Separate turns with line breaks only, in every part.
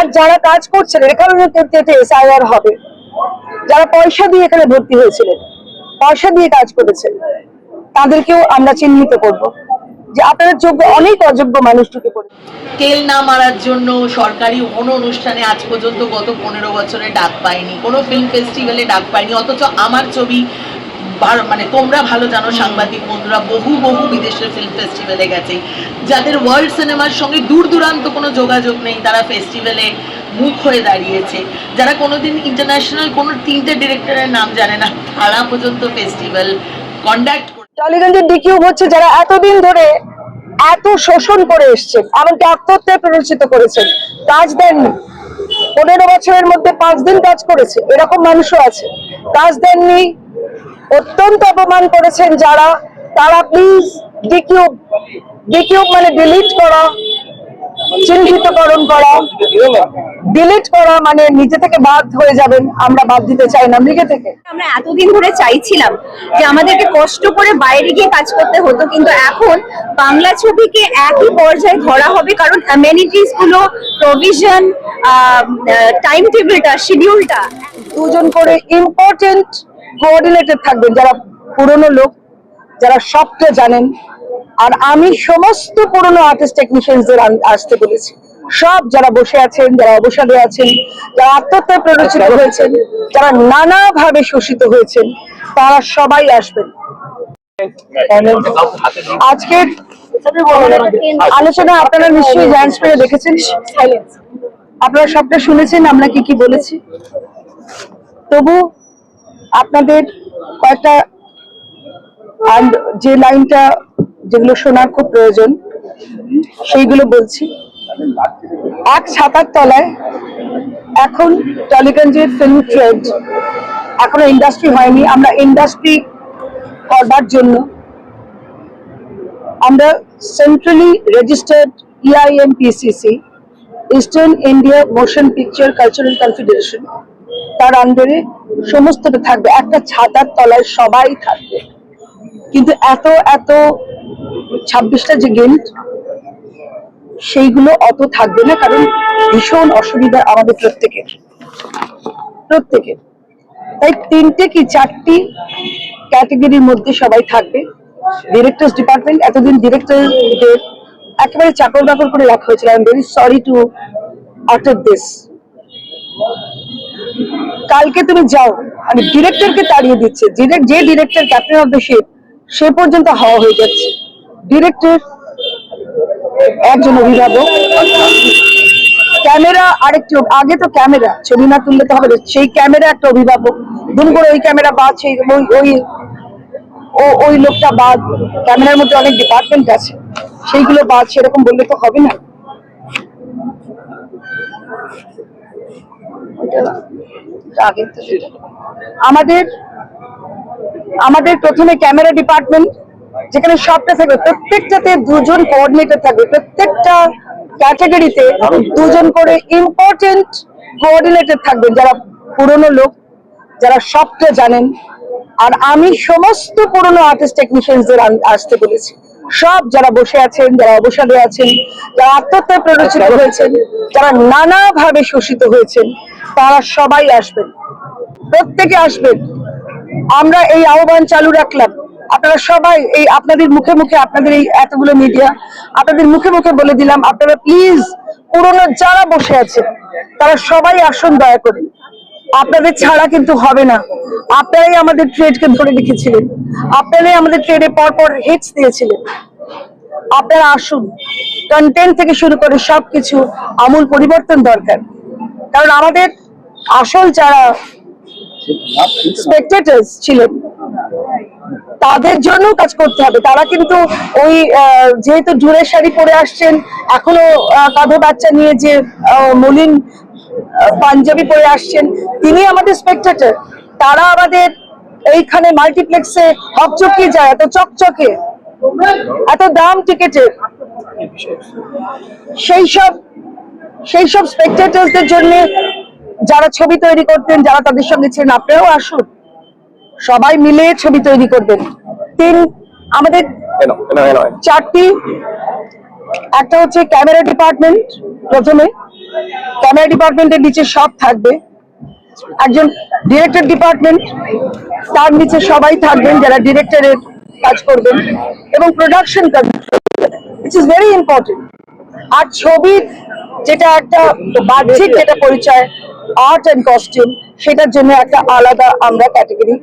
আর যারা কাজ করছেন এখানে এসআইআর হবে, যারা পয়সা দিয়ে এখানে ভর্তি হয়েছিলেন, পয়সা দিয়ে কাজ করেছেন, তাদেরকেও আমরা চিহ্নিত করব যে আপনারা যোগ্য, অনেক অযোগ্য মানুষ ঢুকে পড়েছে।
তেল না মারার জন্য সরকারি কোনো অনুষ্ঠানে আজ পর্যন্ত গত 15 বছরে ডাক পাইনি, কোনো ফিল্ম ফেস্টিভ্যালে ডাক পাইনি, অথচ আমার ছবি মানে তোমরা ভালো জানো সাংবাদিক বন্ধুরা বহু বিদেশের ফিল্ম ফেস্টিভ্যালে গেছে, যাদের ওয়ার্ল্ড সিনেমার সঙ্গে দূর দূরান্ত কোনো যোগাযোগ নেই, তারা ফেস্টিভ্যালে মুখ হয়ে দাঁড়িয়েছে, যারা কোনোদিন ইন্টারন্যাশনাল কোনো 3টে ডিরেক্টরের নাম জানে না, তারা পর্যন্ত ফেস্টিভ্যাল কন্ডাক্ট করে।
টলিগঞ্জের ডিকিউ হচ্ছে যারা এতদিন ধরে এত শোষণ করে এসছেন, এমনকি আত্মহত্যায় প্ররোচিত করেছেন, কাজ দেননি, 15 বছরের মধ্যে 5 দিন কাজ করেছে, এরকম মানুষও আছে, কাজ দেননি, অত্যন্ত অপমান করেছেন যারা, তারা প্লিজ ডিকিউ মানে ডিলিট করা, চিহ্নিতকরণ করা, ডিলিট করা মানে নিজে থেকে বাদ হয়ে যাবেন, আমরা বাদ দিতে চাই না নিজে থেকে।
আমরা এতদিন ধরে চাইছিলাম যে আমাদেরকে কষ্ট করে বাইরে গিয়ে কাজ করতে হতো, কিন্তু এখন বাংলা ছবিকে একই পর্যায়ে ধরা হবে, কারণ অ্যামেনিটিস গুলো, প্রভিশন, টাইম টেবিলটা, শিডিউলটা,
2 জন করে ইম্পর্টেন্ট কোঅর্ডিনেটর থাকবেন, যারা পুরনো লোক, যারা সবটা জানেন। আর আমি সমস্ত পুরনো আর্টিস্ট টেকনিশিয়ানদের আসতে বলেছি, সব যারা বসে আছেন, যারা অবসাদে আছেন, যারা আত্মহত্যায় প্ররোচিত হয়েছেন, যারা নানাভাবে শোষিত হয়েছেন, তারা সবাই আসবেন। আজকের আলোচনা আপনারা নিশ্চয়ই জান্স পেয়ে দেখেছেন, আপনারা সবটা শুনেছেন আমরা কি কি বলেছি। তবু আপনাদের কয়েকটা যে লাইনটা যেগুলো শোনার খুব প্রয়োজন সেইগুলো বলছি। এক ছাতার তলায় এখন টলিগঞ্জের ফিল্ম ট্রেড এখনো ইন্ডাস্ট্রি হয়নি, আমরা ইন্ডাস্ট্রি করবার জন্য আমরা centrally registered EIMPCC, eastern India motion picture cultural confederation, তার আন্ডারে সমস্তটা থাকবে, একটা ছাতার তলায় সবাই থাকবে। কিন্তু এত 26টা যে গিল্ড, সেইগুলো অত থাকবে না, কারণ ভীষণ অসুবিধা আমাদের প্রত্যেকের। তাই 3টে কি 4টি ক্যাটাগরির মধ্যে সবাই থাকবে। ডিরেক্টরস ডিপার্টমেন্ট, এতদিন ডিরেক্টরদের একেবারে চাকর বাকর করে রাখা হয়েছিল। I am very sorry to utter this. কালকে তুমি যাও, আমি ডিরেক্টরকে তাড়িয়ে দিচ্ছে, যে director captain of the ship সে পর্যন্ত হাওয়া হয়ে যাচ্ছে। ডিরেক্টর একজন অভিভাবক, ক্যামেরা আরেকটি, আগে তো ক্যামেরা ছবি না তুললে তো হবে, সেই ক্যামেরা একটা অভিভাবক, দুম করে ওই ক্যামেরা বাদ, সেই ওই লোকটা বাদ, ক্যামেরার মধ্যে অনেক ডিপার্টমেন্ট আছে, সেইগুলো বাদ, সেরকম বললে তো হবে না। আমাদের প্রথমে ক্যামেরা ডিপার্টমেন্ট, যেখানে সবটা থাকবে, প্রত্যেকটাতে 2 জন কোঅর্ডিনেটর থাকবে, প্রত্যেকটা ক্যাটাগরিতে 2 জন করে ইম্পর্টেন্ট কোঅর্ডিনেটর থাকবেন, যারা পুরনো লোক, যারা সবটা জানেন। আর আমি সমস্ত পুরনো আর্টিস্ট টেকনিশিয়ানদের আসতে বলেছি, সব যারা বসে আছেন, যারা অবসাদে আছেন, যারা আত্মহত্যায় প্ররোচিত হয়েছেন, যারা নানাভাবে শোষিত হয়েছেন, তারা সবাই আসবেন, প্রত্যেকে আসবেন। আমরা এই আহ্বান চালু রাখলাম, আপনারা সবাই এই আপনাদের মুখে মুখে, আপনাদের এই এতগুলো মিডিয়া, আপনাদের মুখে মুখে বলে দিলাম, আপনারা প্লিজ পুরনো যারা বসে আছেন তারা সবাই আসুন দয়া করে। আপনাদের ছাড়া কিন্তু হবে না, আপনারাই আমাদের ট্রেডকে ধরে রেখেছিলেন, আপনারাই আমাদের ট্রেডে পরপর হিটস দিয়েছিলেন। আপনারা আসুন, কন্টেন্ট থেকে শুরু করে সবকিছু আমূল পরিবর্তন দরকার, কারণ আমাদের আসল যারা স্পেকটেটরস ছিলেন তাদের জন্য কাজ করতে হবে। তারা কিন্তু ওই যেহেতু জুড়ে শাড়ি পরে আসছেন, এখনো কাঁধে বাচ্চা নিয়ে যে মলিন পাঞ্জাবি পরে আসছেন, তিনি আমাদের স্পেকটেটর। তারা আমাদের এইখানে মাল্টিপ্লেক্সে হকচকিয়ে যায়, এত চকচকে, এত দাম টিকেটের, সেই সব স্পেকটেটরদের জন্য যারা ছবি তৈরি করতেন, যারা তাদের সঙ্গে ছিলেন, আপনারাও আসুন, সবাই মিলে ছবি তৈরি করবেন। আমাদের 4টি, একটা হচ্ছে ক্যামেরা ডিপার্টমেন্ট প্রথমে, ক্যামেরা ডিপার্টমেন্টের নিচে সব থাকবে, একজন ডিরেক্টর ডিপার্টমেন্ট, তার নিচে সবাই থাকবেন যারা ডিরেক্টরের কাজ করবেন, এবং production it is very important. আর ছবির যেটা একটা বাহ্যিক যেটা পরিচয়, আর্ট অ্যান্ড কস্টিউম, সেটার জন্য একটা আলাদা আমরা ক্যাটাগরি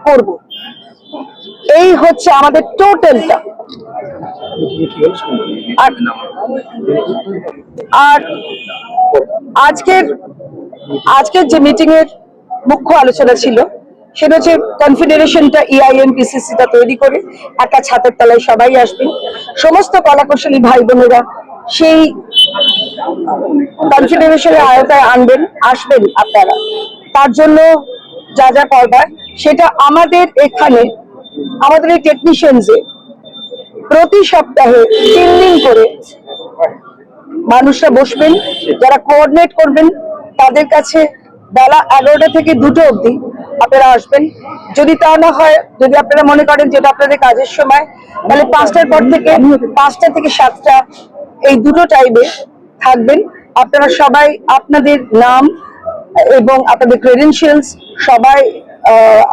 করব। এই হচ্ছে আমাদের টোটালটা। আর আজকের যে মিটিং এর মুখ্য আলোচনা ছিল সেটা হচ্ছে কনফেডারেশনটা EIMPCC-টা তৈরি করে একটা ছাদের তলায় সবাই আসবেন, সমস্ত কলাকুশলী ভাই বোনেরা সেই কনফেডারেশনের আওতায় আসবেন আপনারা। তার জন্য যা যা করবার সেটা আমাদের এখানে, আমাদের এই টেকনিশিয়ানসে প্রতি সপ্তাহে 3 দিন করে মানুষরা বসবেন, যারা কোঅর্ডিনেট করবেন তাদের কাছে বেলা 11টা থেকে 2টো অবধি আপনারা আসবেন। যদি তা না হয়, যদি আপনারা মনে করেন যেটা আপনাদের কাজের সময়, তাহলে 5টার পর থেকে 5টা থেকে 7টা এই 2টো টাইমে থাকবেন। আপনারা সবাই আপনাদের নাম এবং আপনাদের ক্রেডেনশিয়ালস সবাই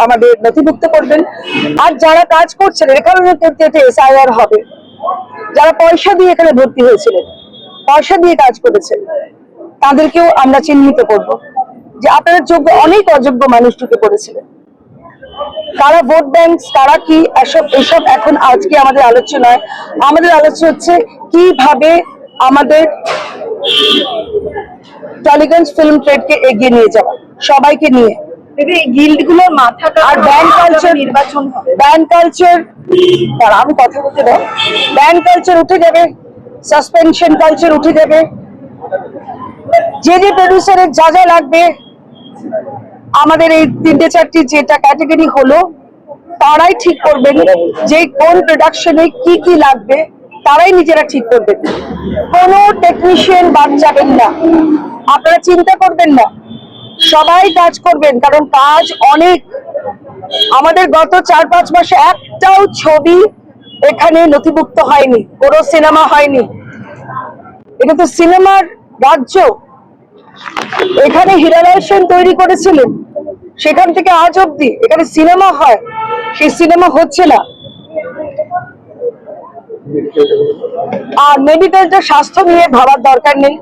আমাদের নথিভুক্ত করবেন। আর যারা কাজ করছেন, এখানে কিন্তু SIR হবে, যারা পয়সা দিয়ে এখানে ভর্তি হয়েছিলেন, পয়সা দিয়ে কাজ করেছেন, তাদেরকেও আমরা চিহ্নিত করব যে আপনারা যোগ্য, অনেক অযোগ্য মানুষ ঢুকে পড়েছিলেন, কারা ভোট ব্যাংক, কারা কি, এসব এখন আজকে আমাদের আলোচ্য নয়। আমাদের আলোচ্য হচ্ছে কিভাবে আমাদের টালিগঞ্জ ফিল্ম ট্রেডকে এগিয়ে নিয়ে যাওয়া, সবাইকে নিয়ে।
গিল্ডগুলোর মাথা
আর ব্যান্ড কালচার,
নির্বাচন হবে,
ব্যান্ড কালচার, আমি কথা বলতে দাও, ব্যান্ড কালচার উঠে যাবে, সাসপেনশন কালচার উঠে যাবে। যে প্রডিউসারের যা যা লাগবে, আমাদের এই 3-4টি যেটা ক্যাটাগরি হলো, তারাই ঠিক করবেন যে কোন প্রোডাকশনে কি কি লাগবে, তারাই নিজেরা ঠিক করবেন। কোনো টেকনিশিয়ান বাদ যাবেন না, আপনারা চিন্তা করবেন না, সবাই কাজ করবেন, কারণ কাজ অনেক। আমাদের গত 4-5 মাসে একটাও ছবি এখানে নথিভুক্ত হয়নি, কোনো সিনেমা হয়নি। এটা তো সিনেমার রাজ্য। এখানে হীরালাল সেন তৈরি করেছিলেন, সেখান থেকে আজ অব্দি এখানে সিনেমা হয়, সেই সিনেমা হচ্ছে না। আর মেডিকেলটা, স্বাস্থ্য নিয়ে ভাবার দরকার নেই।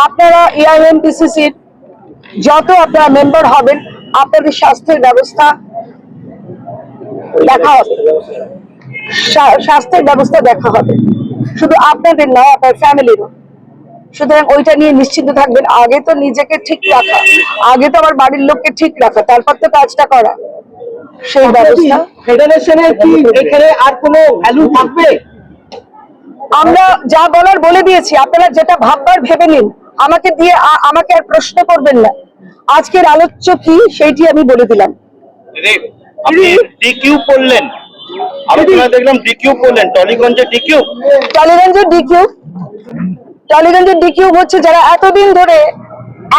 আপনারা EIMPCC-র যত আপনারা মেম্বার হবেন, আপনাদের স্বাস্থ্যের ব্যবস্থা দেখা হবে, স্বাস্থ্যের ব্যবস্থা দেখা হবে, শুধু আপনাদের নয়, আপনার ফ্যামিলিরও। সুতরাং ওইটা নিয়ে নিশ্চিন্ত থাকবেন। আগে তো নিজেকে ঠিক রাখা, আগে তো আমার বাড়ির লোককে ঠিক রাখা, তারপর তো কাজটা করা, সেই ব্যবস্থা।
ফেডারেশনের কি এখানে আর কোনো ভ্যালু থাকবে?
আমরা যা বলার বলে দিয়েছি, আপনারা যেটা ভাববার ভেবে নিন, আমাকে দিয়ে আমাকে আর প্রশ্ন করবেন না। আজকের আলোচ্য কি সেইটি আমি বলে দিলাম।
আপনি ডিকিউ করলেন, আলোচনা দেখলাম ডিকিউ করলেন, টলিগঞ্জের ডিকিউ।
টালিগঞ্জের ডিকিউ হচ্ছে যারা এতদিন ধরে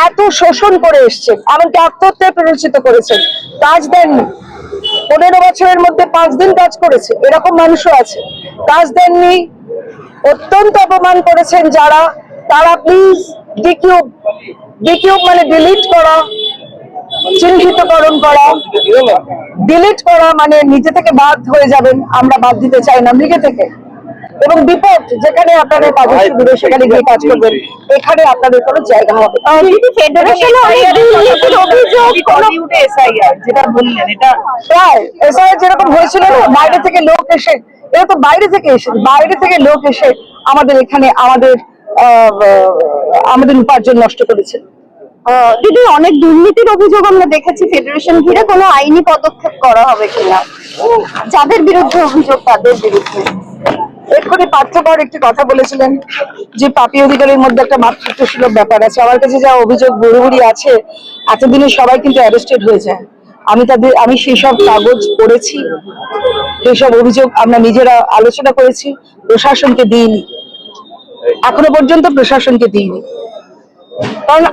এত শোষণ করে এসছে, এমনকি আত্মহত্যায় প্ররোচিত করেছেন, কাজ দেননি। 15 বছরের মধ্যে 5 দিন কাজ করেছে, এরকম মানুষও আছে। কাজ দেননি, অত্যন্ত অপমান করেছেন যারা, তারা প্লিজ ডিকিউ মানে ডিলিট করা, চিহ্নিতকরণ করা। ডিলিট করা মানে নিজে থেকে বাদ হয়ে যাবেন, আমরা বাদ দিতে চাই না নিজে থেকে। এবং বিপদ, যেখানে আপনাদের কাজের সুবিধা সেখানে গিয়ে কাজ করবেন, এখানে আপনাদের কোনো জায়গা হবে না।
যেটা বললেন, এটা
প্রায় SIR যেরকম হয়েছিল না, বাইরে থেকে লোক এসে, এটা তো বাইরে থেকে লোক এসে আমাদের এখানে আমাদের উপার্জন নষ্ট করেছে।
দিদি, অনেক দুর্নীতির অভিযোগ আমরা দেখেছি ফেডারেশন ঘিরে, কোনো আইনি পদক্ষেপ করা হবে কিনা, যাদের বিরুদ্ধে অভিযোগ তাদের বিরুদ্ধে?
এক্ষুনি পার্থকর একটি কথা বলেছিলেন যে পাপী অধিকারের মধ্যে একটা মাতৃত্বসুলভ ব্যাপার আছে। আমার কাছে যা অভিযোগ বুড়ি আছে, এতদিনে সবাই কিন্তু অ্যারেস্টেড হয়ে যায়। আমি সেই সব কাগজ পড়েছি, সেই সব অভিযোগ আমরা নিজেরা আলোচনা করেছি, প্রশাসনকে দিইনি, এখনো পর্যন্ত প্রশাসনকে দিইনি। কারণ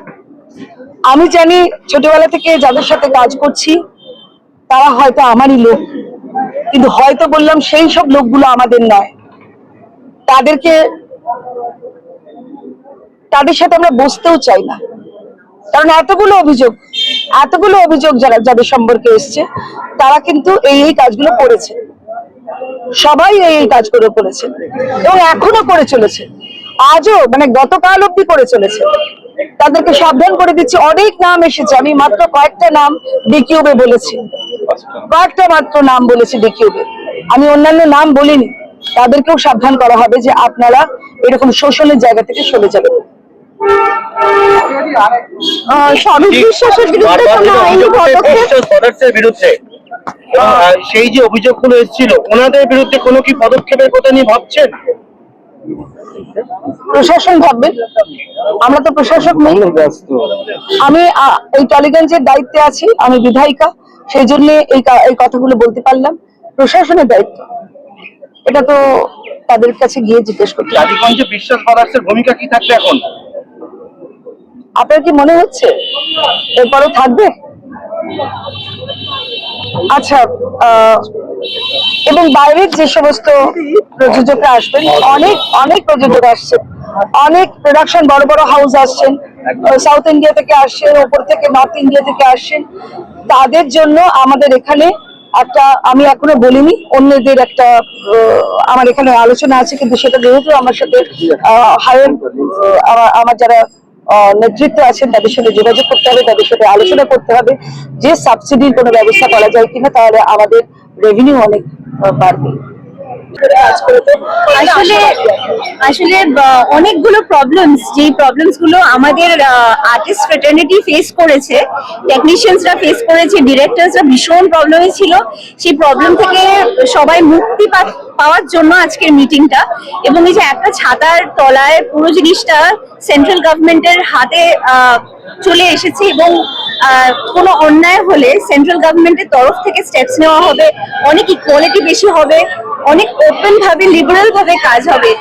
আমি জানি ছোটবেলা থেকে যাদের সাথে কাজ করছি তারা হয়তো আমারই লোক, কিন্তু হয়তো বললাম সেই সব লোকগুলো আমাদের নয়। তাদের সাথে আমরা বসতেও চাই না, কারণ এতগুলো অভিযোগ যাদের সম্পর্কে এসছে তারা কিন্তু এই কাজগুলো করেছে, সবাই এই কাজগুলো করেছে এবং এখনো করে চলেছে, আজও মানে গতকাল অব্দি করে চলেছে। তাদেরকে সাবধান করে দিচ্ছি, অনেক নাম এসেছে, আমি মাত্র কয়েকটা নাম ডিকিউবে বলেছি, ডিকিউবে, আমি অন্যান্য নাম বলিনি। তাদেরকেও সাবধান করা হবে যে আপনারা এরকম শোষণের জায়গা থেকে সরে যাবেন।
স্বরূপ বিশ্বাসের বিরুদ্ধে কোনো আইনি পদক্ষেপ
সদস্যের বিরুদ্ধে সেই যে অভিযোগগুলো এসেছিল ওনাদের বিরুদ্ধে কোনো কি পদক্ষেপের কথা নিয়ে ভাবছেন?
প্রশাসন ভাববেন, আমরা তো প্রশাসক নই। আমি এই টলিগঞ্জের দায়িত্বে আছি, আমি বিধায়িকা, সেই জন্য এই কথাগুলো বলতে পারলাম। প্রশাসনের দায়িত্ব, এটা তো তাদের কাছে গিয়ে জিজ্ঞেস করতে হবে।
টালিগঞ্জে বিশ্বাস ব্রাদার্সের ভূমিকা কি থাকবে এখন?
আপনার কি মনে হচ্ছে এরপরে থাকবে? আচ্ছা, এবং বাইরের যে সমস্ত প্রযোজকরা আসবেন, অনেক প্রযোজক আসছেন, অনেক প্রোডাকশন বড় বড় হাউস আসছেন, সাউথ ইন্ডিয়া থেকে আসছেন, ওপর থেকে নর্থ ইন্ডিয়া থেকে আসছেন। তাদের জন্য আমাদের এখানে একটা, আমি এখনো বলিনি, অন্যদের একটা আমার এখানে আলোচনা আছে, কিন্তু সেটা যেহেতু আমার সাথে আমার যারা নেতৃত্ব আছেন তাদের সাথে যোগাযোগ করতে হবে, তাদের সাথে আলোচনা করতে হবে যে সাবসিডির কোনো ব্যবস্থা করা যায় কিনা, তাহলে আমাদের রেভিনিউ অনেক বাড়বে।
আসলে অনেকগুলো প্রবলেমস, যে প্রবলেমস গুলো আমাদের আর্টিস্ট ফ্রেটার্নিটি ফেস করেছে, টেকনিশিয়ানসরা ফেস করেছে, ডিরেক্টরসরা ভীষণ প্রবলেমে ছিল, সেই প্রবলেম থেকে সবাই মুক্তি পাওয়ার জন্য আজকের মিটিংটা। এবং এই যে একটা ছাতার তলায় পুরো জিনিসটা সেন্ট্রাল গভর্নমেন্টের হাতে চলে এসেছে, এবং কোনো অন্যায় হলে সেন্ট্রাল গভর্নমেন্টের তরফ থেকে স্টেপস নেওয়া হবে, অনেক ইকুয়ালিটি বেশি হবে, অনেক ওপেন ভাবে লিবারাল ভাবে কাজ হবে।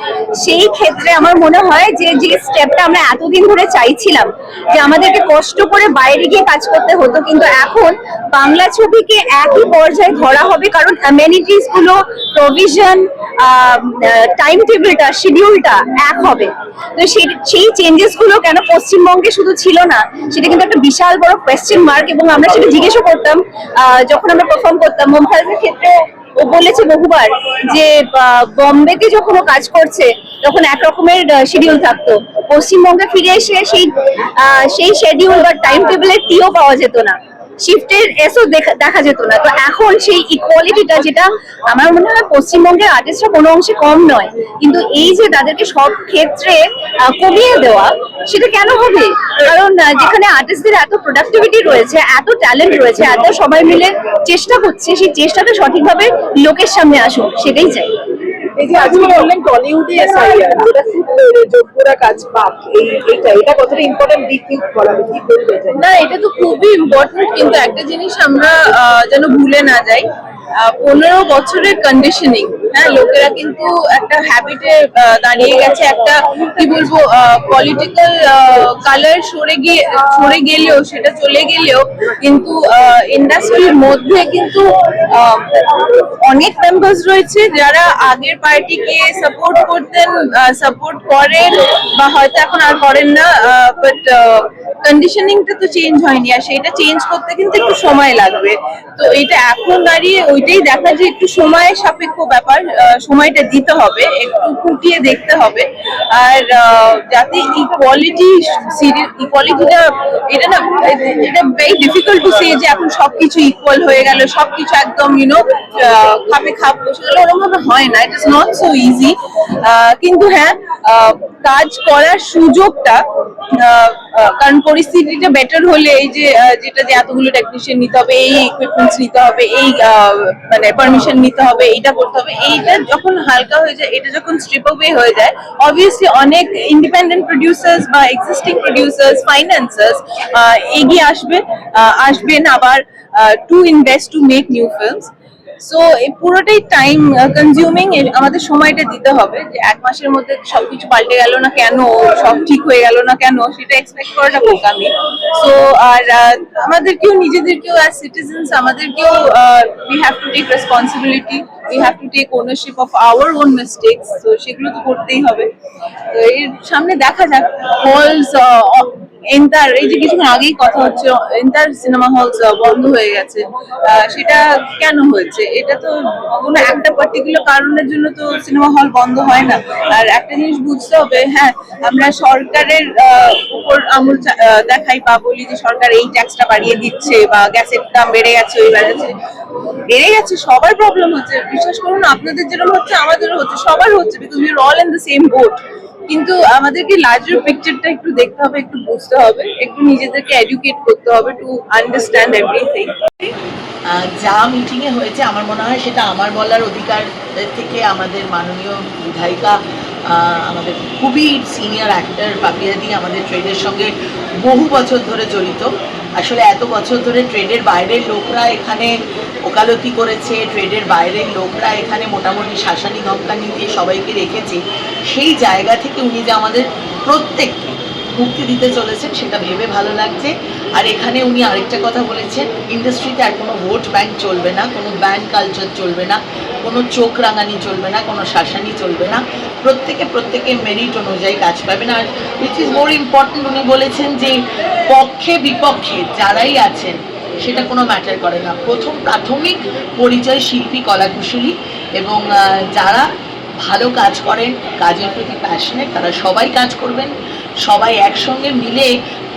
সেই ক্ষেত্রে আমার মনে হয় যে স্টেপটা আমরা এতদিন ধরে চাইছিলাম, যে আমাদেরকে কষ্ট করে বাইরে গিয়ে কাজ করতে হতো, কিন্তু এখন বাংলা ছবিকে একই পর্যায়ে ধরা হবে, কারণ অ্যামেনিটিস গুলো, প্রভিশন, টাইম টেবিলটা, শিডিউলটা এক হবে। তো সেই চেঞ্জেস গুলো কেন পশ্চিমবঙ্গে শুধু ছিল না, সেটা কিন্তু একটা বিশাল বড় কোয়েশ্চেন মার্ক। এবং আমরা সেটা জিজ্ঞেসও করতাম যখন আমরা পারফর্ম করতাম। মুমতাজের ক্ষেত্রে ও বলেছে বহুবার যে বম্বেতে যখন ও কাজ করছে তখন একরকমের শিডিউল থাকতো, পশ্চিমবঙ্গে ফিরে এসে সেই শিডিউল বা টাইম টেবিলের টিও পাওয়া যেত না, শিফটের এসও দেখা যেত না। তো এখন সেই ইকুয়ালিটিটা, যেটা আমার মনে হয় পশ্চিমবঙ্গের আর্টিস্টরা কোনো অংশে কম নয়, কিন্তু এই যে তাদেরকে সব ক্ষেত্রে কমিয়ে দেওয়া, সেটা কেন হবে? কারণ যেখানে আর্টিস্টদের এত প্রোডাক্টিভিটি রয়েছে, এত ট্যালেন্ট রয়েছে, এত সবাই মিলে চেষ্টা করছে, সেই চেষ্টাটা সঠিকভাবে লোকের সামনে আসুক, সেটাই চাই।
এই যে আজকে বললেন টলিউডে এসআইআর, যেটা খুব যোগ্যরা কাজ পাক, এটা কতটা ইম্পর্টেন্ট দিক কি বলা কি বলবে?
না, এটা তো খুবই ইম্পর্টেন্ট, কিন্তু একটা জিনিস আমরা যেন ভুলে না যাই, 15 বছরের কন্ডিশনিং, হ্যাঁ, লোকেরা কিন্তু একটা হ্যাবিটে দাঁড়িয়ে গেছে, একটা কি বলবো পলিটিক্যাল কালার সরে গেলেও, সেটা চলে গেলেও কিন্তু ইন্ডাস্ট্রির মধ্যে কিন্তু অনেক মেম্বার্স রয়েছে যারা আগের পার্টিকে সাপোর্ট করতেন, সাপোর্ট করেন, বা হয়তো এখন আর করেন না, বাট কন্ডিশনিংটা তো চেঞ্জ হয়নি, আর সেটা চেঞ্জ করতে কিন্তু একটু সময় লাগবে। তো এটা এখন দাঁড়িয়ে ওইটাই দেখা, যে একটু সময় সাপেক্ষ ব্যাপার, সময়টা দিতে হবে, একটু খুঁটিয়ে দেখতে হবে। আর যাতে ইকুয়ালিটিটা, এটা না, এটা ভেরি ডিফিকাল্ট টু সে যে এখন সবকিছু ইকুয়াল হয়ে গেল, সবকিছু একদম খাপে খাপ বসে গেল, ওরকম ভাবে হয় না, it is not so easy. কিন্তু হ্যাঁ, কাজ করার সুযোগটা, কারণ পরিস্থিতিটা বেটার হলে, এই যে যেটা যে এতগুলো টেকনিশিয়ান নিতে হবে, এই ইকুইপমেন্টস নিতে হবে, এই মানে পারমিশন নিতে হবে, এইটা করতে হবে, এইটা যখন হালকা হয়ে যায়, এটা যখন স্ট্রিপ অ্যাওয়ে হয়ে যায়, অবভিয়াসলি অনেক ইন্ডিপেন্ডেন্ট প্রডিউসার্স বা এক্সিস্টিং প্রডিউসার্স, ফাইন্যান্সার্স এগিয়ে আসবেন আবার to invest, to make new films. So এই পুরোটাই টাইম কনজিউমিং, আমাদের সময়টা দিতে হবে, যে 1 মাসের মধ্যে সবকিছু পাল্টে গেল না কেন, সব ঠিক হয়ে গেল না কেন, সেটা এক্সপেক্ট করাটা বোকামি। সো আর আমাদেরকেও, নিজেদেরকেও অ্যাজ সিটিজেন্স, আমাদেরকেও we have to take responsibility we have to take ownership of our own mistakes, so সেগুলো তো করতেই হবে। তো এর সামনে দেখা যাক। হলস এন্টার, এই যে কিছুক্ষণ আগেই কথা হচ্ছে এন্টার সিনেমা হলস বন্ধ হয়ে গেছে, সেটা কেন হয়েছে? এটা তো কোনো একটা পার্টিকুলার কারণের জন্য তো সিনেমা হল বন্ধ হয় না। আর একটা জিনিস বুঝতে হবে, হ্যাঁ আমরা সরকারের উপর আঙুল দেখাই বা বলি যে সরকার এই ট্যাক্সটা বাড়িয়ে দিচ্ছে বা গ্যাসের দাম বেড়ে গেছে, ওই বেড়ে গেছে, সবার প্রবলেম হচ্ছে। বিশ্বাস করুন, আপনাদের যেরকম হচ্ছে আমাদেরও হচ্ছে, সবার হচ্ছে, because we are all in the same boat. কিন্তু আমাদেরকে লার্জার পিকচারটা একটু দেখতে হবে, একটু বুঝতে হবে, একটু নিজেদেরকে এডুকেট করতে হবে টু আন্ডারস্ট্যান্ড এভরিথিং।
যা মিটিং এ হয়েছে আমার মনে হয় সেটা আমার বলার অধিকার থেকে আমাদের মাননীয় বিধায়িকা, আমাদের খুবই সিনিয়র অ্যাক্টর পাপিয়াদি আমাদের ট্রেডের সঙ্গে বহু বছর ধরে জড়িত। আসলে এত বছর ধরে ট্রেডের বাইরের লোকরা এখানে ওকালতি করেছে, ট্রেডের বাইরের লোকরা এখানে মোটামুটি শাসানি ধমকানি দিয়ে সবাইকে রেখেছে। সেই জায়গা থেকে উনি যে আমাদের প্রত্যেককে মুক্তি দিতে চলেছেন সেটা ভেবে ভালো লাগছে। আর এখানে উনি আরেকটা কথা বলেছেন, ইন্ডাস্ট্রিতে আর কোনো ভোট ব্যাংক চলবে না, কোনো ব্যান্ড কালচার চলবে না, কোনো চোখ রাঙানি চলবে না, কোনো শাসানি চলবে না, প্রত্যেকে মেরিট অনুযায়ী কাজ পাবেন। আর উইচ ইজ মোর ইম্পর্টেন্ট, উনি বলেছেন যে পক্ষে বিপক্ষে যারাই আছেন সেটা কোনো ম্যাটার করে না, প্রথম প্রাথমিক পরিচয় শিল্পী কলাকুশলী, এবং যারা ভালো কাজ করেন, কাজের প্রতি প্যাশনেট, তারা সবাই কাজ করবেন, সবাই একসঙ্গে মিলে।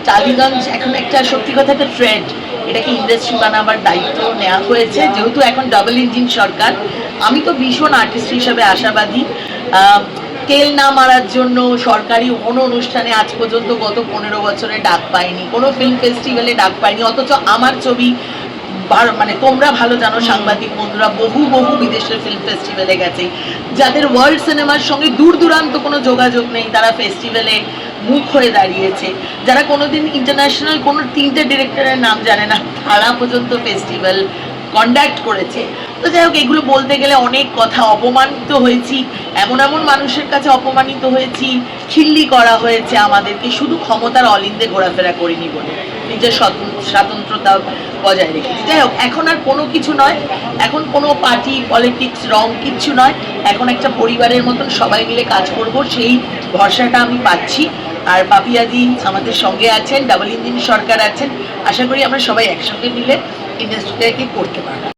টালিগঞ্জ এখন একটা সত্যি কথা একটা ট্রেন্ড, এটাকে ইন্ডাস্ট্রি বানাবার দায়িত্ব নেওয়া হয়েছে, যেহেতু এখন ডাবল ইঞ্জিন সরকার। আমি তো ভীষণ আর্টিস্ট হিসাবে আশাবাদী। তেল না মারার জন্য সরকারি কোনো অনুষ্ঠানে আজ পর্যন্ত গত 15 বছরে ডাক পাইনি, কোনো ফিল্ম ফেস্টিভ্যালে ডাক পাইনি, অথচ আমার ছবি মানে তোমরা ভালো জানো সাংবাদিক বন্ধুরা, বহু বিদেশের ফিল্ম ফেস্টিভ্যালে গেছে, যাদের ওয়ার্ল্ড সিনেমার সঙ্গে দূর দূরান্ত কোনো যোগাযোগ নেই, তারা ফেস্টিভ্যালে মুখ হয়ে দাঁড়িয়েছে। যারা কোনোদিন ইন্টারন্যাশনাল কোনো 3টে ডিরেক্টরের নাম জানে না, তারা পর্যন্ত ফেস্টিভ্যাল কন্ডাক্ট করেছে। তো যাই হোক, এগুলো বলতে গেলে অনেক কথা। অপমানিত হয়েছি, এমন মানুষের কাছে অপমানিত হয়েছি, খিল্লি করা হয়েছে আমাদেরকে, শুধু ক্ষমতার অলিন্দে ঘোরাফেরা করিনি বলে, নিজের স্বাতন্ত্রতা বজায় রেখেছি। যাই হোক, এখন আর কোনো কিছু নয়, এখন কোনো পার্টি পলিটিক্স রং কিচ্ছু নয়, এখন একটা পরিবারের মতন সবাই মিলে কাজ করব, সেই ভরসাটা আমি পাচ্ছি। আর পাপিয়াদি আমাদের সঙ্গে আছেন, ডাবল ইঞ্জিন সরকার আছেন, আশা করি আমরা সবাই একসঙ্গে মিলে ইন্ডাস্ট্রিটাকে করতে পারবো।